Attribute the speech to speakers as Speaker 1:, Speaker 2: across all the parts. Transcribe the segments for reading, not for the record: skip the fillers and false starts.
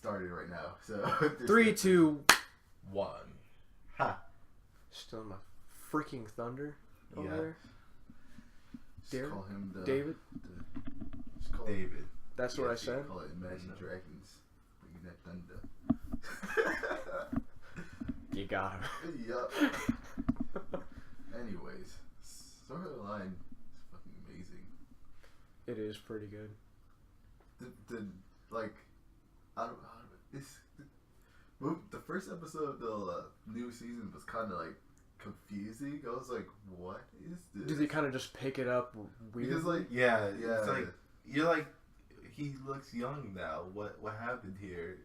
Speaker 1: started right now. So
Speaker 2: 3, 2,
Speaker 3: 1. Ha!
Speaker 2: Still my freaking thunder over there.
Speaker 1: Just call him
Speaker 2: David?
Speaker 1: Just call
Speaker 3: David.
Speaker 2: That's what I said?
Speaker 1: Call it Imagine Dragons. Bringing that thunder.
Speaker 2: You got him.
Speaker 1: Yup. Anyways, storyline is fucking amazing.
Speaker 2: It is pretty good.
Speaker 1: The like, I don't know. The first episode of the new season was kind of like confusing. I was like, what is this?
Speaker 2: Do they kind of just pick it up weird?
Speaker 1: Because like,
Speaker 3: yeah, it's like you're like, he looks young now. What happened here?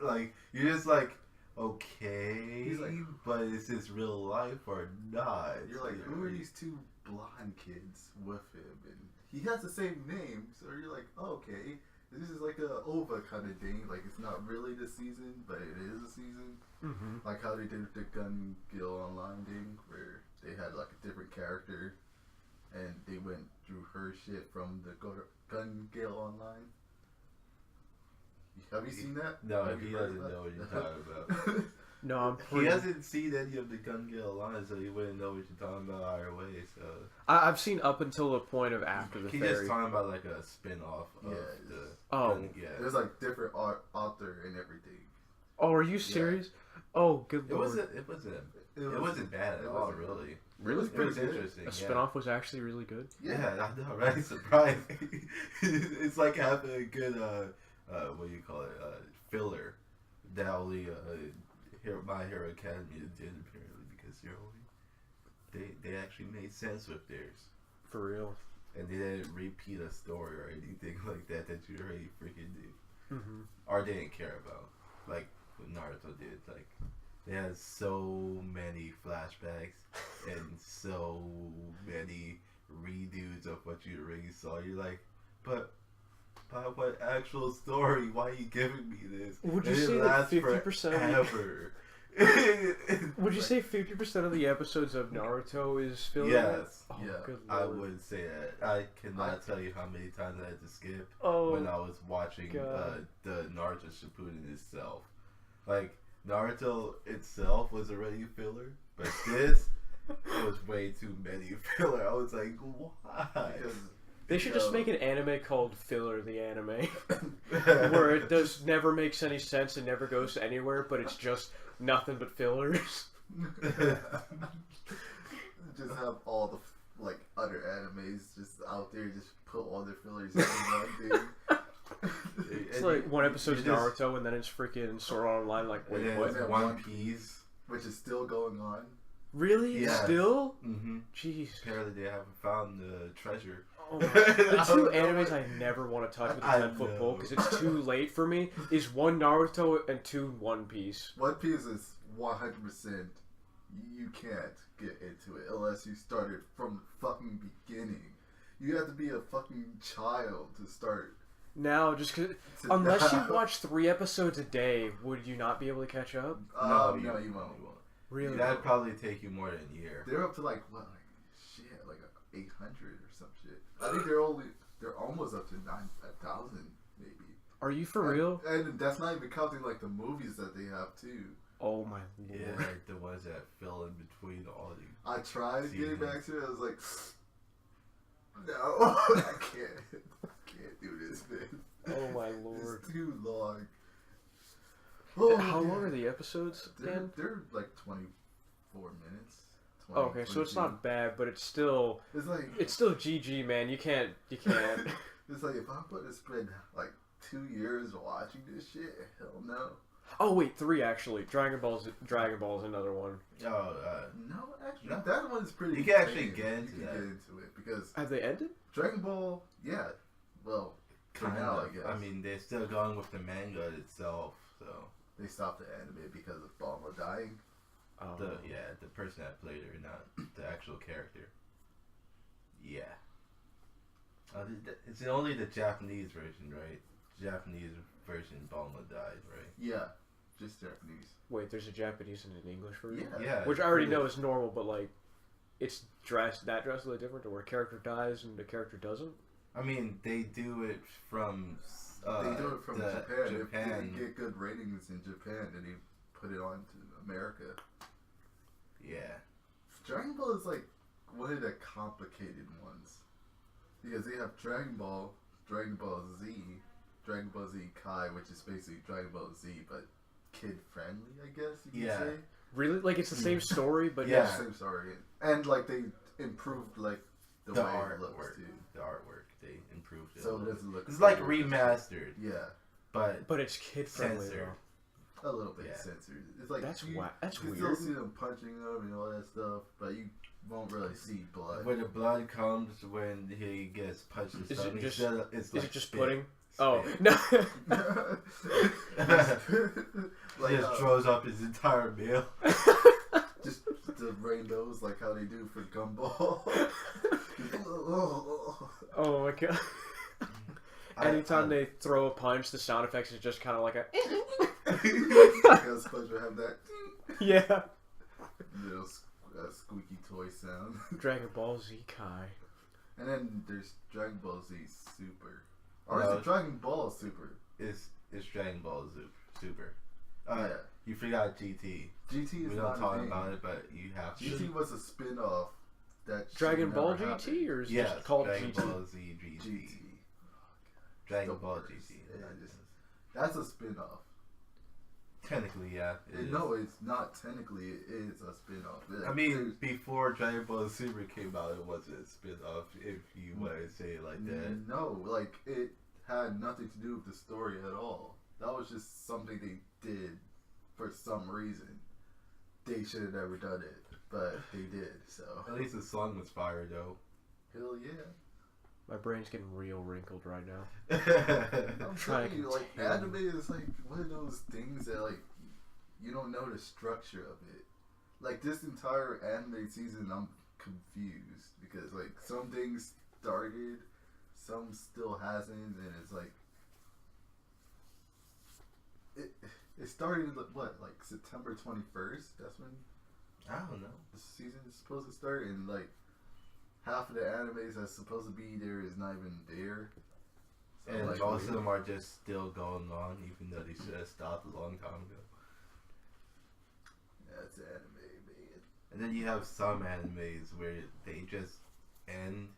Speaker 3: Like you're just like, okay,
Speaker 1: he's like,
Speaker 3: but is this real life or not?
Speaker 1: You're like, who are these two blonde kids with him? And he has the same name, so you're like, oh, okay, this is like a OVA kind of thing. Like it's not really the season, but it is a season.
Speaker 2: Mm-hmm.
Speaker 1: Like how they did the Gun Gale Online thing, where they had like a different character, and they went through her shit from the Gun Gale Online. Have you seen that?
Speaker 3: No, he doesn't know what you're talking about.
Speaker 2: No, I'm
Speaker 3: He hasn't seen any of the Gun Gale Online, so he wouldn't know what you're talking about either way. So
Speaker 2: I've seen up until the point of after the
Speaker 3: he's
Speaker 2: fairy.
Speaker 3: just talking about like a spin-off of the.
Speaker 2: Oh,
Speaker 3: yeah.
Speaker 1: There's like different author and everything.
Speaker 2: Oh, are you serious? Yeah. Oh, good lord.
Speaker 3: It wasn't bad at all, really.
Speaker 2: Really?
Speaker 3: It was interesting.
Speaker 2: A spinoff was actually really good.
Speaker 3: Yeah, I know, right? Surprising. It's like having a good what do you call it? Filler. That only My Hero Academia did apparently, because they actually made sense with theirs.
Speaker 2: For real.
Speaker 3: And they didn't repeat a story or anything like that you already freaking knew.
Speaker 2: Mm-hmm.
Speaker 3: Or they didn't care about. Like what Naruto did. Like they had so many flashbacks and so many redos of what you already saw. You're like, but what actual story? Why are you giving me this?
Speaker 2: Would you say that 50%? Would you say 50% of the episodes of Naruto is filler?
Speaker 3: Yes.
Speaker 2: Oh,
Speaker 1: yeah.
Speaker 2: good
Speaker 3: I
Speaker 2: lord.
Speaker 3: would say that. I cannot tell you how many times I had to skip
Speaker 2: Oh,
Speaker 3: when I was watching the Naruto Shippuden itself. Like, Naruto itself was already filler, but this was way too many filler. I was like, why?
Speaker 1: Because
Speaker 2: they should just make an anime called Filler the Anime, where it never makes any sense and never goes anywhere, but it's just nothing but fillers.
Speaker 1: Just have all the like other animes just out there, just put all their fillers in one thing.
Speaker 2: It's like one episode's Naruto and then it's freaking Sword Art Online. Like, wait, what?
Speaker 3: One Piece,
Speaker 1: which is still going on.
Speaker 2: Really?
Speaker 3: Yeah.
Speaker 2: Still?
Speaker 3: Mm-hmm.
Speaker 2: Jeez.
Speaker 3: Apparently they haven't found the treasure.
Speaker 2: Oh my. The two animes I never want to touch with a 10-foot pole because it's too late for me is 1 Naruto and 2 One Piece.
Speaker 1: One Piece is 100%. You can't get into it unless you started from the fucking beginning. You have to be a fucking child to start.
Speaker 2: Now, just cause, unless you watch 3 episodes a day, would you not be able to catch up?
Speaker 1: No, you won't.
Speaker 2: Really?
Speaker 3: That'd probably take you more than a year.
Speaker 1: They're up to like 800 or some shit. I think they're almost up to 9,000 maybe.
Speaker 2: Are you for real?
Speaker 1: And that's not even counting like the movies that they have too.
Speaker 2: Oh my lord.
Speaker 3: Yeah, like the ones that fill in between all the.
Speaker 1: I tried getting back to it. I was like, no, I can't do this, man.
Speaker 2: Oh my lord.
Speaker 1: It's too long.
Speaker 2: How long are the episodes again?
Speaker 1: They're like 24 minutes.
Speaker 2: 20, okay, so it's not bad, but it's still GG, man. You can't. It's
Speaker 1: like if I'm going to spend like 2 years watching this shit, hell no.
Speaker 2: Oh wait, 3 actually. Dragon Ball's another one.
Speaker 3: Oh,
Speaker 1: no, actually, that one's pretty.
Speaker 3: You can actually get into
Speaker 1: it because
Speaker 2: have they ended?
Speaker 1: Dragon Ball, yeah. Well, for now, I guess.
Speaker 3: I mean, they're still going with the manga itself, so
Speaker 1: they stopped the anime because of Bulma dying.
Speaker 3: The person that played her, not the actual character. Yeah. It's only the Japanese version, right? Japanese version, Bulma died, right?
Speaker 1: Yeah, just Japanese.
Speaker 2: Wait, there's a Japanese and an English version?
Speaker 1: Yeah.
Speaker 2: Which I already know is normal, but like, it's drastically different to where a character dies and the character doesn't?
Speaker 3: I mean, they do it from
Speaker 1: They do it from
Speaker 3: the
Speaker 1: Japan. If
Speaker 3: Japan.
Speaker 1: they get good ratings in Japan, then they put it on to America.
Speaker 3: Yeah.
Speaker 1: Dragon Ball is like one of the complicated ones because they have Dragon Ball Z, Dragon Ball Z Kai, which is basically Dragon Ball Z but kid friendly, I guess you could say.
Speaker 2: Really? Like it's the same story, but
Speaker 3: Yeah.
Speaker 1: Same story, and like they improved like the way it looks too.
Speaker 3: The artwork, they improved it.
Speaker 1: So it doesn't look.
Speaker 3: It's like remastered,
Speaker 1: Yeah,
Speaker 3: but
Speaker 2: it's kid friendly
Speaker 3: censored.
Speaker 2: though.
Speaker 1: a little bit censored. It's like
Speaker 2: That's
Speaker 1: you
Speaker 2: that's
Speaker 1: can
Speaker 2: weird.
Speaker 1: still see them punching them and all that stuff, but you won't really see blood.
Speaker 3: When the blood comes when he gets punched in the
Speaker 2: Is it
Speaker 3: stomach,
Speaker 2: just-
Speaker 3: it's
Speaker 2: Is
Speaker 3: like
Speaker 2: it just
Speaker 3: spit.
Speaker 2: pudding?
Speaker 3: Spit.
Speaker 2: Oh no!
Speaker 1: like
Speaker 3: He just throws up his entire meal.
Speaker 1: just the rainbows, like how they do for Gumball.
Speaker 2: Oh my god! Anytime they throw a punch, the sound effects is just kind of like a
Speaker 1: Because SpongeBob have that
Speaker 2: yeah.
Speaker 1: little squeaky toy sound.
Speaker 2: Dragon Ball Z Kai.
Speaker 1: And then there's Dragon Ball Z Super. Or
Speaker 3: No.
Speaker 1: is it Dragon Ball Super?
Speaker 3: It's Dragon Ball Super.
Speaker 1: Yeah.
Speaker 3: You forgot GT.
Speaker 1: GT is
Speaker 3: We
Speaker 1: not
Speaker 3: don't
Speaker 1: a
Speaker 3: talk
Speaker 1: thing.
Speaker 3: about it, but you have to.
Speaker 1: GT was a spin-off that should
Speaker 2: Dragon Ball
Speaker 1: never
Speaker 2: GT
Speaker 1: happen.
Speaker 2: or is it
Speaker 3: Yes,
Speaker 2: just called
Speaker 3: Dragon
Speaker 2: GT?
Speaker 3: Ball Z GT.
Speaker 1: GT.
Speaker 3: Dragon
Speaker 1: The
Speaker 3: Ball
Speaker 1: worst.
Speaker 3: GT.
Speaker 1: Yeah, that's a spin-off.
Speaker 3: Technically, yeah. It is.
Speaker 1: No, it's not technically. It is a spin-off.
Speaker 3: I mean, before Dragon Ball Super came out, it wasn't a spin-off, if you want to say it like that.
Speaker 1: No, like it had nothing to do with the story at all. That was just something they did for some reason. They should have never done it, but they did. So
Speaker 3: At least the song was fire, though.
Speaker 1: hell yeah.
Speaker 2: My brain's getting real wrinkled right now.
Speaker 1: I'm
Speaker 2: trying
Speaker 1: telling
Speaker 2: to
Speaker 1: you, like
Speaker 2: continue.
Speaker 1: anime is like one of those things that like you don't know the structure of it. Like this entire anime season, I'm confused because like some things started, some still hasn't, and it's like it started what, like September 21st? That's when
Speaker 3: I don't know.
Speaker 1: the season is supposed to start, and like half of the animes that's supposed to be there is not even there. So,
Speaker 3: And
Speaker 1: like,
Speaker 3: most of them are just still going on, even though they should have stopped a long time ago.
Speaker 1: That's anime, man.
Speaker 3: And then you have some animes where they just end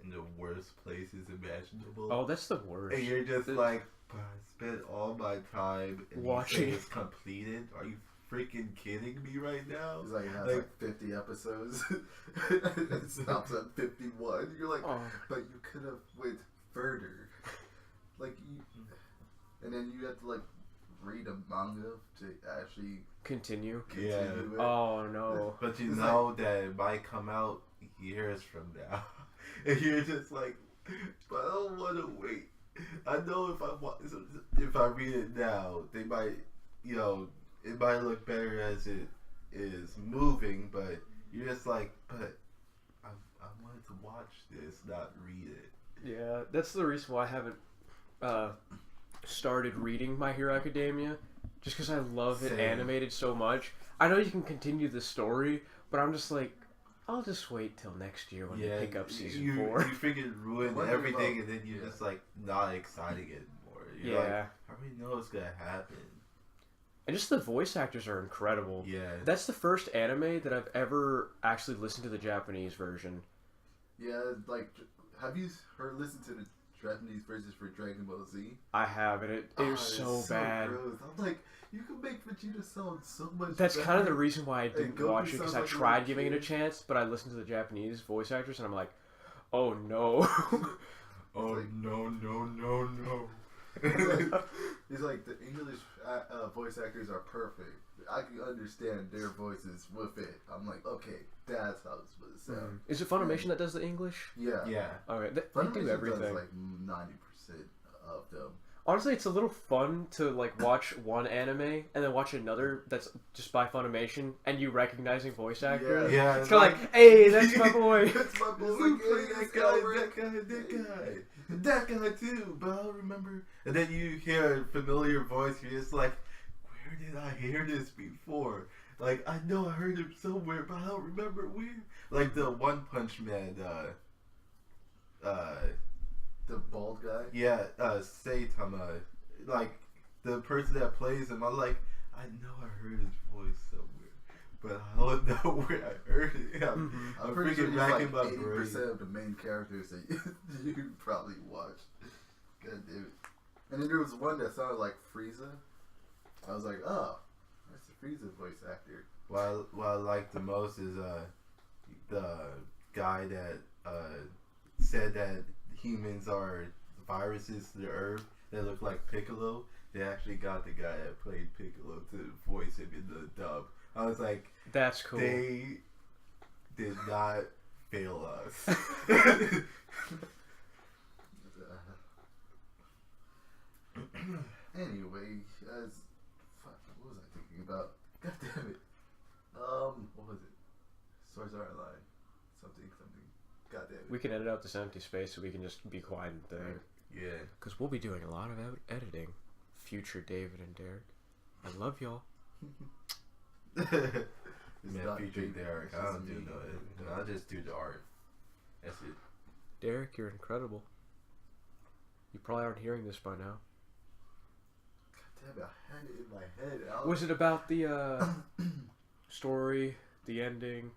Speaker 3: in the worst places imaginable.
Speaker 2: Oh, that's the worst.
Speaker 3: And you're just like, "But I spent all my time and
Speaker 2: Watching
Speaker 3: you say it's completed? Are you freaking kidding me right now?"
Speaker 1: It's like it has
Speaker 3: Like-
Speaker 1: like 50 episodes. It stops at 51. You're like,
Speaker 2: Oh.
Speaker 1: but you could have went further. Like you, and then you have to like read a manga to actually
Speaker 2: Continue.
Speaker 1: continue it.
Speaker 2: Oh no.
Speaker 3: But you
Speaker 1: It's
Speaker 3: know that it might come out years from now. And you're just like, but I don't want to wait. I know if I read it now, they might, it might look better as it is moving, but you're just like, but I wanted to watch this, not read it.
Speaker 2: Yeah, that's the reason why I haven't started reading My Hero Academia, just because I love it
Speaker 3: Same.
Speaker 2: animated so much. I know you can continue the story, but I'm just like, I'll just wait till next year when they pick up season 4.
Speaker 3: You freaking ruin
Speaker 1: What
Speaker 3: everything,
Speaker 1: about-
Speaker 3: and then you're
Speaker 1: yeah.
Speaker 3: just like not exciting it anymore. You're like,
Speaker 2: Yeah,
Speaker 3: I already know it's gonna happen.
Speaker 2: and just the voice actors are incredible.
Speaker 3: Yeah.
Speaker 2: That's the first anime that I've ever actually listened to the Japanese version.
Speaker 1: Yeah, like have you listened to the Japanese versions for Dragon Ball Z?
Speaker 2: I have, and it was
Speaker 1: it's
Speaker 2: so bad.
Speaker 1: gross. I'm like, you can make Vegeta sound so much.
Speaker 2: That's
Speaker 1: better.
Speaker 2: kind of the reason why I didn't
Speaker 1: Goku
Speaker 2: watch it, because
Speaker 1: sounds
Speaker 2: I
Speaker 1: like a
Speaker 2: tried
Speaker 1: little
Speaker 2: giving it a
Speaker 1: kid.
Speaker 2: chance, but I listened to the Japanese voice actors, and I'm like, oh no.
Speaker 3: Oh no no no no.
Speaker 1: It's like the English voice actors are perfect. I can understand their voices with it. I'm like, okay, that's how it's supposed to sound.
Speaker 2: Is it Funimation that does the English?
Speaker 1: Yeah.
Speaker 3: Yeah.
Speaker 2: Okay, they
Speaker 1: Funimation
Speaker 2: do
Speaker 1: does
Speaker 2: everything.
Speaker 1: like 90% of them.
Speaker 2: Honestly, it's a little fun to like watch one anime and then watch another that's just by Funimation and you recognizing voice actors.
Speaker 3: Yeah.
Speaker 2: It's kind of like, hey, that's my boy.
Speaker 1: That's my boy.
Speaker 3: Who played
Speaker 1: It's
Speaker 3: that guy,
Speaker 1: Elric.
Speaker 3: that guy too, but I don't remember. And then you hear a familiar voice, you're just like, where did I hear this before? Like, I know I heard him somewhere, but I don't remember where. Like the One Punch Man,
Speaker 1: The bald guy?
Speaker 3: Yeah, Saitama. Like, the person that plays him, I'm like, I know I heard his voice somewhere, but I don't know where I heard it. I'm
Speaker 1: pretty sure
Speaker 3: freaking
Speaker 1: he's
Speaker 3: racking
Speaker 1: like
Speaker 3: my
Speaker 1: 80%
Speaker 3: brain.
Speaker 1: of the main characters that you probably watched. God damn it. And then there was one that sounded like Frieza. I was like, oh, that's the Frieza voice actor.
Speaker 3: What I like the most is the guy that said that humans are viruses to the earth that look like Piccolo. They actually got the guy that played Piccolo to voice him in the dub. I was like,
Speaker 2: That's cool.
Speaker 3: they did not fail us.
Speaker 1: Anyway, fuck, what was I thinking about? God damn it. What was it? Swords Art Online. Something. God damn it.
Speaker 2: We can edit out this empty space so we can just be quiet and think.
Speaker 3: Yeah.
Speaker 2: Because we'll be doing a lot of editing. Future David and Derek. I love y'all.
Speaker 3: Man, featuring Derek. I don't do no editing. I just do the art. That's it.
Speaker 2: Derek, you're incredible. You probably aren't hearing this by now.
Speaker 1: God damn it, I had it in my head.
Speaker 2: Was it about the story, the ending,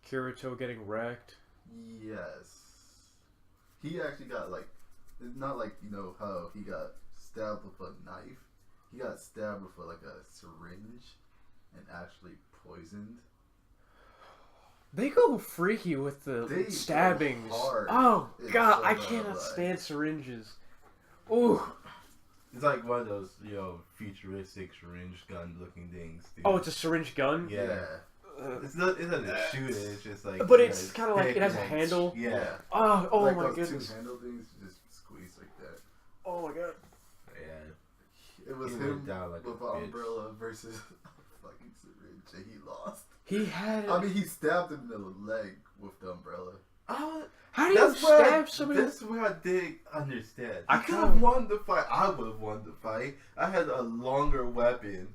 Speaker 2: Kirito getting wrecked?
Speaker 1: Yes. He actually got like, it's not like, you know how he got stabbed with a knife. He got stabbed with like a syringe and actually poisoned.
Speaker 2: They go freaky with the
Speaker 1: They
Speaker 2: stabbings.
Speaker 1: go hard.
Speaker 2: Oh
Speaker 1: It's
Speaker 2: god,
Speaker 1: so
Speaker 2: I
Speaker 1: bad,
Speaker 2: cannot
Speaker 1: like-
Speaker 2: stand syringes. Ooh.
Speaker 3: It's like one of those, futuristic syringe gun looking things. Dude.
Speaker 2: Oh, it's a syringe gun?
Speaker 3: Yeah. It's not a shoot it, it's just like...
Speaker 2: But it's kind of like,
Speaker 3: thick
Speaker 2: it has a
Speaker 3: and
Speaker 2: handle.
Speaker 3: Yeah.
Speaker 2: Oh
Speaker 1: like
Speaker 2: my
Speaker 1: those
Speaker 2: goodness.
Speaker 1: two handle things, you just squeeze like that.
Speaker 2: Oh my god.
Speaker 3: Yeah.
Speaker 1: It was
Speaker 3: He
Speaker 1: him
Speaker 3: went down like
Speaker 1: with
Speaker 3: a
Speaker 1: an
Speaker 3: bitch.
Speaker 1: umbrella versus a fucking syringe, and he lost.
Speaker 2: He had...
Speaker 1: I mean, he stabbed him in the leg with the umbrella.
Speaker 2: How do you stab somebody?
Speaker 3: That's where I didn't understand.
Speaker 2: I
Speaker 3: I could
Speaker 2: kinda-
Speaker 3: have won the fight. I would have won the fight. I had a longer weapon,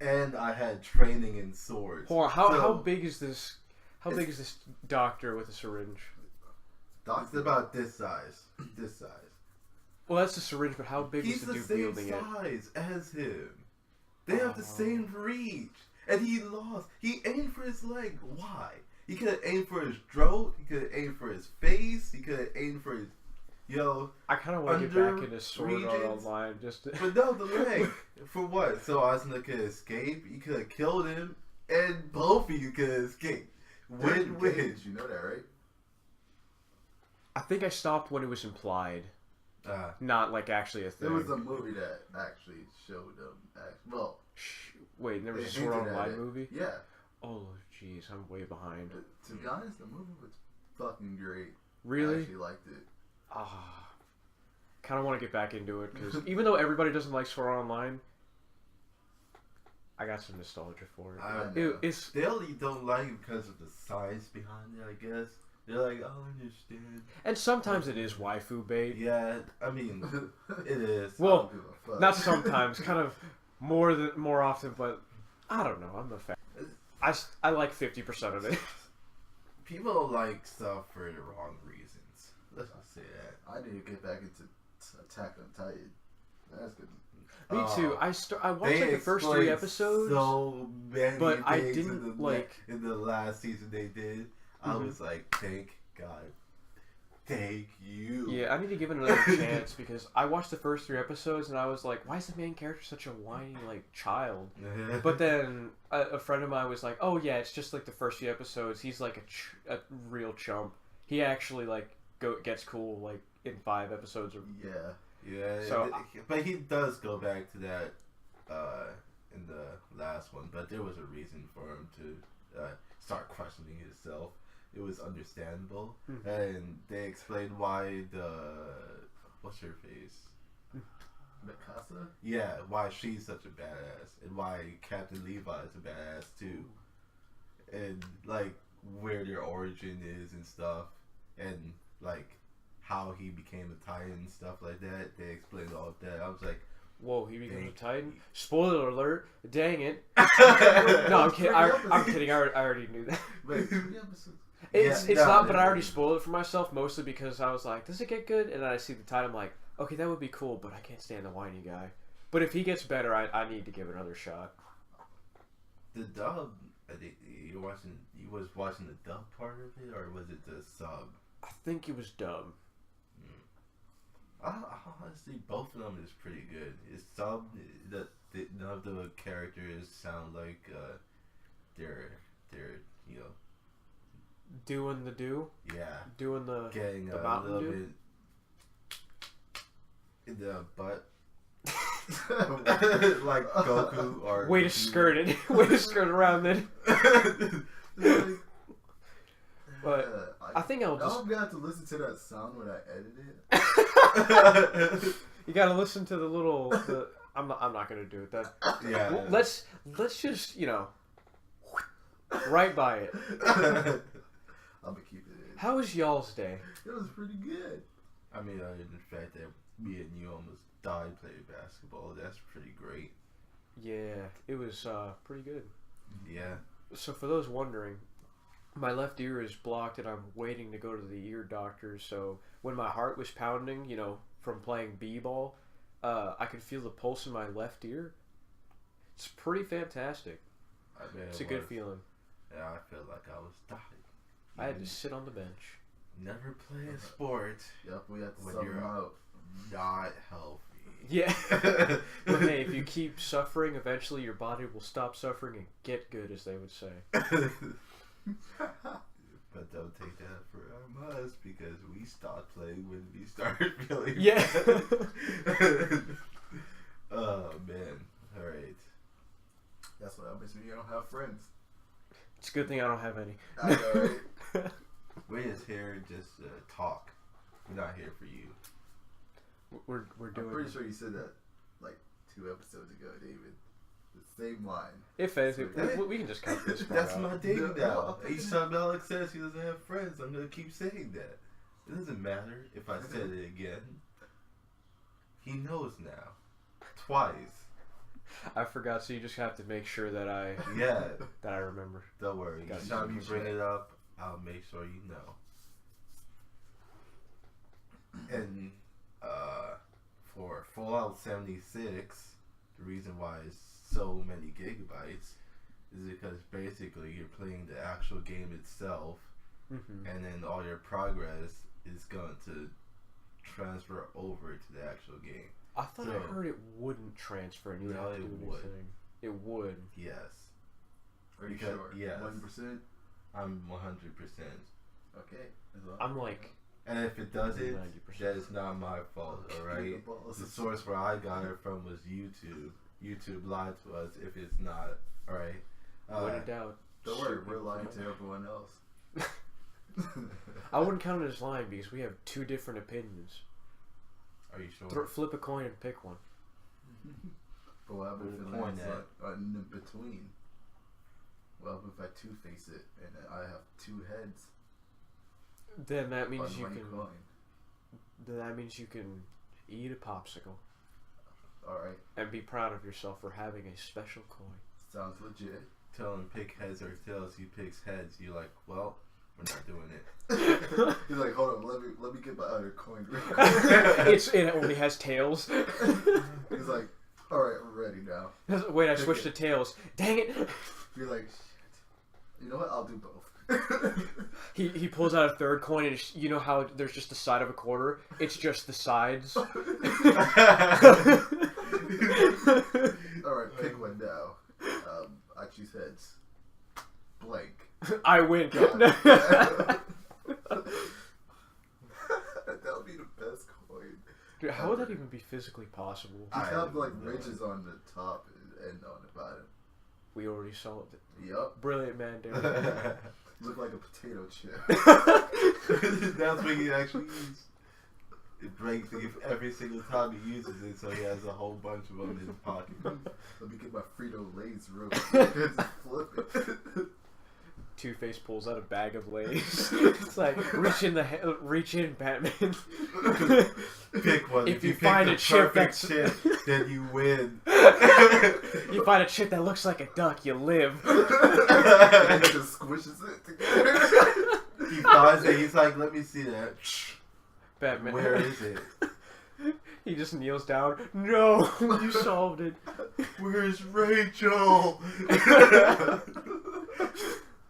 Speaker 3: and I had training in swords.
Speaker 2: Hold on, how
Speaker 3: So,
Speaker 2: big is this? How big is this doctor with a syringe?
Speaker 3: It's about this size. This size.
Speaker 2: Well, that's a syringe, but how big
Speaker 3: He's
Speaker 2: is the
Speaker 3: the
Speaker 2: dude
Speaker 3: same
Speaker 2: wielding it?
Speaker 3: size as him. They have the same reach. And he lost. He aimed for his leg. Why? He could have aimed for his throat. He could have aimed for his face. He could have aimed for his,
Speaker 2: I kind of want to get
Speaker 3: under
Speaker 2: back into Sword Art
Speaker 3: regions.
Speaker 2: Online. Just to...
Speaker 3: But no, the leg. For what? So Asuna could escape. He could have killed him. And both of you could escape. Win-win.
Speaker 1: You know that, right?
Speaker 2: I think I stopped when it was implied,
Speaker 3: Uh,
Speaker 2: not like actually a thing.
Speaker 1: There was a movie that actually showed them. Well,
Speaker 2: Wait, there was
Speaker 1: they
Speaker 2: a Sword Art
Speaker 1: hinted at
Speaker 2: Online
Speaker 1: it.
Speaker 2: movie?
Speaker 1: Yeah.
Speaker 2: Oh, jeez, I'm way behind.
Speaker 1: But to be honest, the movie was fucking great. I
Speaker 2: Really?
Speaker 1: actually liked it.
Speaker 2: Kind of want to get back into it because even though everybody doesn't like Sword Art Online, I got some nostalgia for it.
Speaker 3: I
Speaker 1: know.
Speaker 2: It's
Speaker 3: they only don't like it because of the science behind it, I guess. They're like, I understand.
Speaker 2: and sometimes it is waifu bait.
Speaker 3: Yeah, I mean, it is.
Speaker 2: Well,
Speaker 1: I don't give a fuck.
Speaker 2: not sometimes, kind of more often, but I don't know. I'm a fan. I like 50% of it.
Speaker 3: People like stuff for the wrong reasons. Let's just say that.
Speaker 1: I need to get back into Attack on Titan. That's good.
Speaker 2: Me too. I watched like the first 3 episodes.
Speaker 3: So many
Speaker 2: but I
Speaker 3: things
Speaker 2: didn't,
Speaker 3: in the last season they did. I was like, thank God. Thank you.
Speaker 2: Yeah, I need to give it another chance because I watched the first 3 episodes and I was like, why is the main character such a whiny like child? But then a friend of mine was like, oh yeah, it's just like the first few episodes. He's like a real chump. He actually like gets cool like in 5 episodes. Or
Speaker 1: Yeah.
Speaker 3: Yeah,
Speaker 2: So-
Speaker 3: but he does go back to that in the last one. But there was a reason for him to start questioning himself. It was understandable, and they explained why what's her face?
Speaker 1: Mikasa?
Speaker 3: Yeah, why she's such a badass, and why Captain Levi is a badass too, and like where their origin is and stuff, and like how he became a Titan and stuff like that. They explained all of that. I was like,
Speaker 2: whoa, he becomes a
Speaker 3: Thank
Speaker 2: Titan.
Speaker 3: you.
Speaker 2: Spoiler alert! Dang it! No, I'm kidding. I'm kidding. I already knew that.
Speaker 1: Wait, 3 episodes?
Speaker 2: It's
Speaker 3: Yeah, no,
Speaker 2: not, but I
Speaker 3: it-
Speaker 2: already spoiled it for myself, mostly because I was like, does it get good? And then I see the title, I'm like, okay, that would be cool, but I can't stand the whiny guy. But if he gets better, I need to give it another shot.
Speaker 3: The dub, I think you was watching the dub part of it, or was it the sub?
Speaker 2: I think it was dumb.
Speaker 3: Honestly, both of them is pretty good. It's sub that none of the characters sound like they're you know
Speaker 2: Doing the do?
Speaker 3: yeah
Speaker 2: Doing the
Speaker 3: getting
Speaker 2: the
Speaker 3: a
Speaker 2: Mountain
Speaker 3: little
Speaker 2: Dew?
Speaker 3: bit in the butt. Like Goku or
Speaker 2: Way to skirt it. Way to skirt around it. But I think I'll just...
Speaker 1: I'm gonna have to listen to that sound when I edit it.
Speaker 2: You gotta listen to the little... I'm not gonna do it.
Speaker 3: Yeah.
Speaker 2: Well, let's just, right by it.
Speaker 1: I'm gonna keep it in.
Speaker 2: How was y'all's day?
Speaker 1: It was pretty good.
Speaker 3: I mean, other than the fact that me and you almost died playing basketball, that's pretty great.
Speaker 2: Yeah, it was pretty good.
Speaker 3: Yeah.
Speaker 2: So for those wondering, my left ear is blocked and I'm waiting to go to the ear doctor. So when my heart was pounding, from playing b-ball, I could feel the pulse in my left ear. It's pretty fantastic.
Speaker 3: I bet
Speaker 2: It's a
Speaker 3: it
Speaker 2: good
Speaker 3: was.
Speaker 2: feeling.
Speaker 3: Yeah, I felt like I was dying.
Speaker 2: I had to sit on the bench.
Speaker 3: Never play a sport
Speaker 1: Yep, we had to
Speaker 3: when
Speaker 1: sub
Speaker 3: you're
Speaker 1: them out.
Speaker 3: not healthy.
Speaker 2: Yeah. But hey, if you keep suffering, eventually your body will stop suffering and get good, as they would say.
Speaker 3: But don't take that from us because we stopped playing when we started feeling
Speaker 2: Yeah.
Speaker 3: bad. Oh man. Alright.
Speaker 1: That's what happens when you don't have friends.
Speaker 2: It's a good thing I don't have any.
Speaker 1: I know, right?
Speaker 3: We're just here just to talk. We're not here for you.
Speaker 2: We're
Speaker 1: I'm
Speaker 2: doing...
Speaker 1: pretty sure you said that like 2 episodes ago, David. The same line.
Speaker 2: If anything, we can just cut this part
Speaker 3: That's
Speaker 2: out.
Speaker 3: my thing
Speaker 1: No.
Speaker 3: now. Each time Alex says he doesn't have friends, I'm gonna keep saying that. It doesn't matter if I said it again. He knows now. Twice.
Speaker 2: I forgot, so you just have to make sure that I
Speaker 3: Yeah.
Speaker 2: that I remember.
Speaker 3: Don't worry.
Speaker 2: Gotcha.
Speaker 3: Each time you bring it up, I'll make sure you know. And for Fallout 76, the reason why it's so many gigabytes is because basically you're playing the actual game itself,
Speaker 2: Mm-hmm.
Speaker 3: and then all your progress is going to transfer over to the actual game.
Speaker 2: I thought I
Speaker 3: So-
Speaker 2: heard it wouldn't transfer and you would
Speaker 3: No,
Speaker 2: have to
Speaker 3: it
Speaker 2: do
Speaker 3: would.
Speaker 2: anything. It would.
Speaker 3: Yes.
Speaker 1: Are you
Speaker 3: Because-
Speaker 1: sure?
Speaker 3: yes.
Speaker 1: 1%?
Speaker 3: I'm 100%.
Speaker 1: Okay. As long-
Speaker 2: I'm like,
Speaker 3: And if it doesn't,
Speaker 2: 90%.
Speaker 3: that is not my fault, alright? The source where I got it from was YouTube. YouTube lied to us if it's not, alright?
Speaker 2: when in doubt.
Speaker 1: Don't worry,
Speaker 2: shoot
Speaker 1: we're
Speaker 2: people.
Speaker 1: lying to everyone else.
Speaker 2: I wouldn't count it as lying because we have 2 different opinions.
Speaker 3: Are you sure?
Speaker 2: Flip a coin and pick one.
Speaker 1: But what happens if it
Speaker 3: Coin
Speaker 1: lands
Speaker 3: that.
Speaker 1: like in between? What happens if I two-face it and I have 2 heads
Speaker 2: Then that
Speaker 1: on
Speaker 2: means you
Speaker 1: one
Speaker 2: can.
Speaker 1: coin?
Speaker 2: Then that means you can eat a popsicle
Speaker 1: Alright,
Speaker 2: and be proud of yourself for having a special coin.
Speaker 1: sounds legit.
Speaker 3: Tell him pick heads or tails. He picks heads. You're like, well, we're not doing it.
Speaker 1: He's like, hold on, let me get my other coin real quick.
Speaker 2: It only has tails.
Speaker 1: He's like, alright, we're ready now.
Speaker 2: Wait, I switched to tails. Dang it!
Speaker 1: You're like, shit. You know what? I'll do both.
Speaker 2: He pulls out a third coin and you know how there's just the side of a quarter? It's just the sides.
Speaker 1: Alright, pick one now. I choose heads. Blank.
Speaker 2: I win.
Speaker 1: God. That would be the best coin.
Speaker 2: Dude, how would that even be physically possible?
Speaker 1: You have like
Speaker 3: no
Speaker 1: ridges on the top and on the bottom.
Speaker 2: We already saw it.
Speaker 1: Yup.
Speaker 2: Brilliant man, Darren.
Speaker 1: Look like a potato chip.
Speaker 3: That's what he actually uses. It breaks it every single time he uses it, so he has a whole bunch of them in his pocket.
Speaker 1: Let me get my Frito Lay's real quick. Just flip it.
Speaker 2: Two-Face pulls out a bag of Lay's. It's like, reach in, Batman.
Speaker 3: Pick one.
Speaker 2: If you
Speaker 3: pick
Speaker 2: find
Speaker 3: the
Speaker 2: a chip
Speaker 3: perfect
Speaker 2: that's-
Speaker 3: chip, then you win.
Speaker 2: You find a chip that looks like a duck, you live.
Speaker 1: And it just squishes it together.
Speaker 3: He finds it. He's like, let me see that.
Speaker 2: Batman.
Speaker 3: Where is it?
Speaker 2: He just kneels down. No, you solved it.
Speaker 3: Where's Rachel?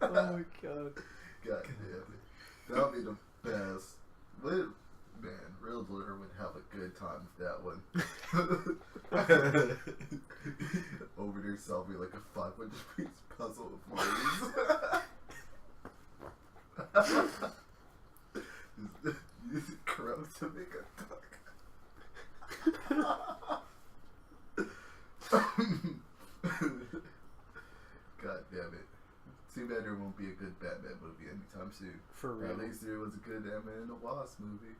Speaker 2: Oh my god.
Speaker 1: God damn it. That'll be the best. Man, Riddler would have a good time with that one. Over there solving like a 500-piece puzzle of words. Use crumbs to make a duck. God damn it. Too bad there won't be a good Batman movie anytime soon.
Speaker 2: For real.
Speaker 1: At least there was a good Ant-Man and the Wasp movie.